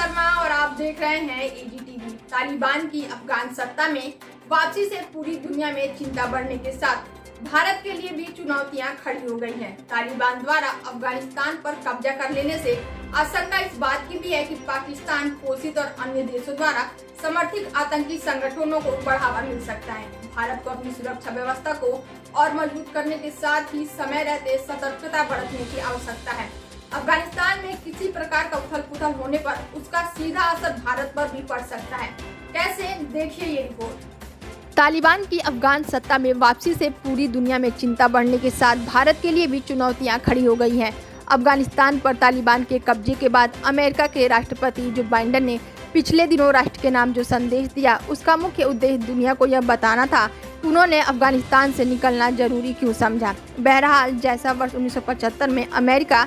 शर्मा और आप देख रहे हैं AGTV। तालिबान की अफगान सत्ता में वापसी से पूरी दुनिया में चिंता बढ़ने के साथ भारत के लिए भी चुनौतियां खड़ी हो गई हैं। तालिबान द्वारा अफगानिस्तान पर कब्जा कर लेने से आशंका इस बात की भी है कि पाकिस्तान पोषित और अन्य देशों द्वारा समर्थित आतंकी संगठनों को बढ़ावा मिल सकता है। भारत को अपनी सुरक्षा व्यवस्था को और मजबूत करने के साथ ही समय रहते सतर्कता बरतने की आवश्यकता है। अफगानिस्तान में किसी प्रकार का उथल पुथल होने पर उसका सीधा असर भारत पर भी पड़ सकता है। कैसे, देखिए ये रिपोर्ट। तालिबान की अफगान सत्ता में वापसी से पूरी दुनिया में चिंता बढ़ने के साथ भारत के लिए भी चुनौतियां खड़ी हो गई हैं। अफगानिस्तान पर तालिबान के कब्जे के बाद अमेरिका के राष्ट्रपति जो बाइडेन ने पिछले दिनों राष्ट्र के नाम जो संदेश दिया, उसका मुख्य उद्देश्य दुनिया को यह बताना था कि उन्होंने अफगानिस्तान से निकलना जरूरी क्यों समझा। बहरहाल, जैसा वर्ष 1975 में अमेरिका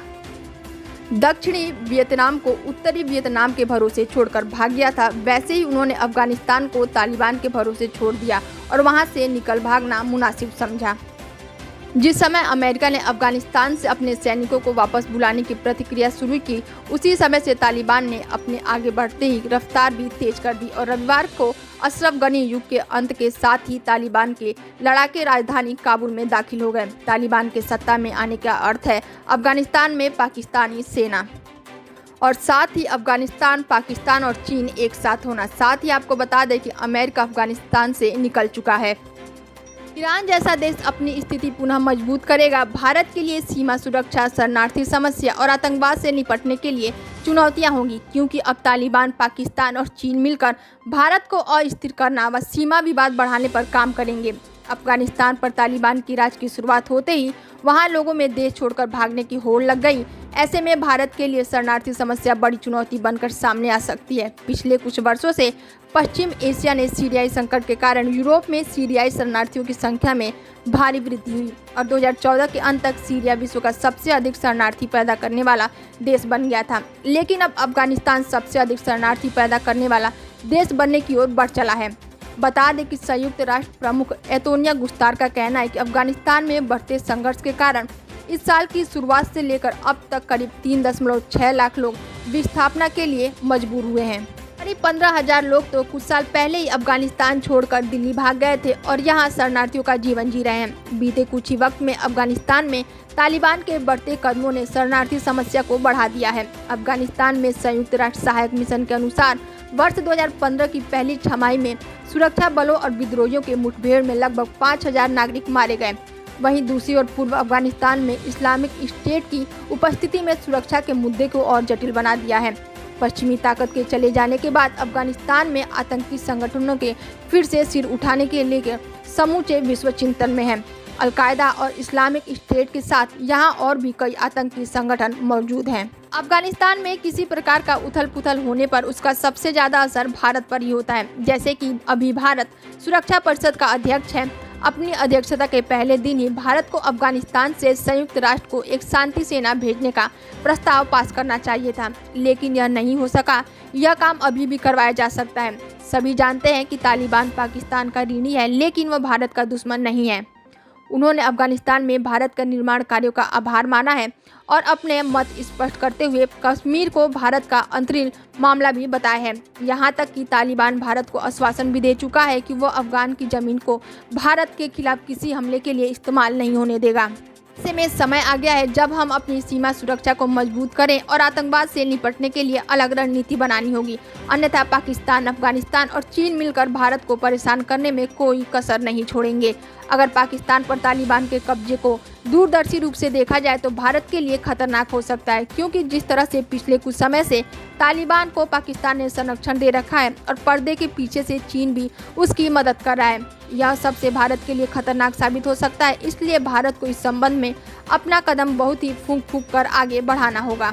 दक्षिणी वियतनाम को उत्तरी वियतनाम के भरोसे छोड़कर भाग गया था, वैसे ही उन्होंने अफगानिस्तान को तालिबान के भरोसे छोड़ दिया और वहां से निकल भागना मुनासिब समझा। जिस समय अमेरिका ने अफगानिस्तान से अपने सैनिकों को वापस बुलाने की प्रतिक्रिया शुरू की, उसी समय से तालिबान ने अपने आगे बढ़ते ही रफ्तार भी तेज कर दी और रविवार को अशरफ गनी युग के अंत के साथ ही तालिबान के लड़ाके राजधानी काबुल में दाखिल हो गए। तालिबान के सत्ता में आने का अर्थ है अफगानिस्तान में पाकिस्तानी सेना और साथ ही अफगानिस्तान, पाकिस्तान और चीन एक साथ होना। साथ ही आपको बता दें कि अमेरिका अफगानिस्तान से निकल चुका है। ईरान जैसा देश अपनी स्थिति पुनः मजबूत करेगा। भारत के लिए सीमा सुरक्षा, शरणार्थी समस्या और आतंकवाद से निपटने के लिए चुनौतियां होंगी, क्योंकि अब तालिबान, पाकिस्तान और चीन मिलकर भारत को अस्थिर करना व सीमा विवाद बढ़ाने पर काम करेंगे। अफगानिस्तान पर तालिबान की राज की शुरुआत होते ही वहां लोगों में देश छोड़कर भागने की होड़ लग गई। ऐसे में भारत के लिए शरणार्थी समस्या बड़ी चुनौती बनकर सामने आ सकती है। पिछले कुछ वर्षों से पश्चिम एशिया ने सीरियाई संकट के कारण यूरोप में सीरियाई शरणार्थियों की संख्या में भारी वृद्धि हुई और 2014 के अंत तक सीरिया विश्व का सबसे अधिक शरणार्थी पैदा करने वाला देश बन गया था। लेकिन अब अफगानिस्तान सबसे अधिक शरणार्थी पैदा करने वाला देश बनने की ओर बढ़ चला है। बता दें कि संयुक्त राष्ट्र प्रमुख एंटोनियो गुस्तार का कहना है कि अफगानिस्तान में बढ़ते संघर्ष के कारण इस साल की शुरुआत से लेकर अब तक करीब 3.6 लाख लोग विस्थापना के लिए मजबूर हुए हैं। करीब 15,000 लोग तो कुछ साल पहले ही अफगानिस्तान छोड़कर दिल्ली भाग गए थे और यहां शरणार्थियों का जीवन जी रहे हैं। बीते कुछ ही वक्त में अफगानिस्तान में तालिबान के बढ़ते कदमों ने शरणार्थी समस्या को बढ़ा दिया है। अफगानिस्तान में संयुक्त राष्ट्र सहायक मिशन के अनुसार वर्ष 2015 की पहली छमाही में सुरक्षा बलों और विद्रोहियों के मुठभेड़ में लगभग 5,000 नागरिक मारे गए। वहीं दूसरी ओर पूर्व अफगानिस्तान में इस्लामिक स्टेट की उपस्थिति में सुरक्षा के मुद्दे को और जटिल बना दिया है। पश्चिमी ताकत के चले जाने के बाद अफगानिस्तान में आतंकी संगठनों के फिर से सिर उठाने के लिए समूचे विश्व चिंतन में है। अलकायदा और इस्लामिक स्टेट के साथ यहाँ और भी कई आतंकी संगठन मौजूद हैं। अफगानिस्तान में किसी प्रकार का उथल पुथल होने पर उसका सबसे ज्यादा असर भारत पर ही होता है। जैसे कि अभी भारत सुरक्षा परिषद का अध्यक्ष है। अपनी अध्यक्षता के पहले दिन ही भारत को अफगानिस्तान से संयुक्त राष्ट्र को एक शांति सेना भेजने का प्रस्ताव पास करना चाहिए था, लेकिन यह नहीं हो सका। यह काम अभी भी करवाया जा सकता है। सभी जानते हैं कि तालिबान पाकिस्तान का ऋणी है, लेकिन वह भारत का दुश्मन नहीं है। उन्होंने अफगानिस्तान में भारत का निर्माण कार्यों का आभार माना है और अपने मत स्पष्ट करते हुए कश्मीर को भारत का अंतरिम मामला भी बताया है। यहाँ तक कि तालिबान भारत को आश्वासन भी दे चुका है कि वो अफगान की जमीन को भारत के खिलाफ किसी हमले के लिए इस्तेमाल नहीं होने देगा। ऐसे में समय आ गया है जब हम अपनी सीमा सुरक्षा को मजबूत करें और आतंकवाद से निपटने के लिए अलग रणनीति बनानी होगी। अन्यथा पाकिस्तान, अफगानिस्तान और चीन मिलकर भारत को परेशान करने में कोई कसर नहीं छोड़ेंगे। अगर पाकिस्तान पर तालिबान के कब्जे को दूरदर्शी रूप से देखा जाए तो भारत के लिए खतरनाक हो सकता है, क्योंकि जिस तरह से पिछले कुछ समय से तालिबान को पाकिस्तान ने संरक्षण दे रखा है और पर्दे के पीछे से चीन भी उसकी मदद कर रहा है, यह सबसे भारत के लिए खतरनाक साबित हो सकता है। इसलिए भारत को इस संबंध में अपना कदम बहुत ही फूंक कर आगे बढ़ाना होगा।